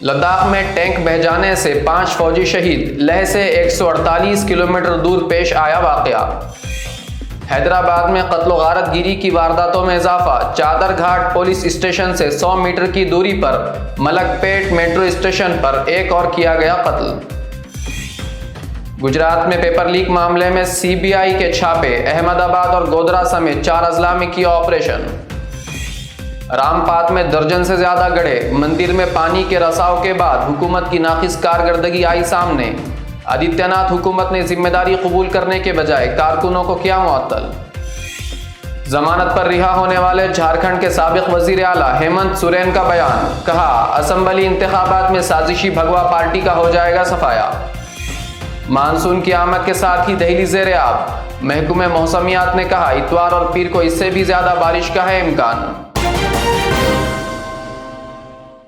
लद्दाख में टैंक बह जाने से 5 फौजी शहीद, लेह से 148 किलोमीटर दूर पेश आया वाकया। हैदराबाद में कत्ल गारत गिरी की वारदातों में इजाफा। चादर घाट पुलिस स्टेशन से 100 मीटर की दूरी पर मलकपेट मेट्रो स्टेशन पर एक और किया गया कत्ल। गुजरात में पेपर लीक मामले में सीबीआई के छापे। अहमदाबाद और गोधरा समेत 4 अजला में किया ऑपरेशन। रामपात में दर्जन से ज्यादा गड्ढे। मंदिर में पानी के रसाव के बाद हुकूमत की नाकिस कारकर्दगी आई सामने। आदित्यनाथ हुकूमत ने जिम्मेदारी कबूल करने के बजाय कारकुनों को किया मुअत्तल। जमानत पर रिहा होने वाले झारखंड के साबिक वजीर आला हेमंत सोरेन का बयान। कहा, असेंबली इंतखाबात में साजिशी भगवा पार्टी का हो जाएगा सफाया। मानसून की आमद के साथ ही दहली ज़ेरे आब। महकमे मौसमियात ने कहा, इतवार और पीर को इससे भी ज्यादा बारिश का है इम्कान।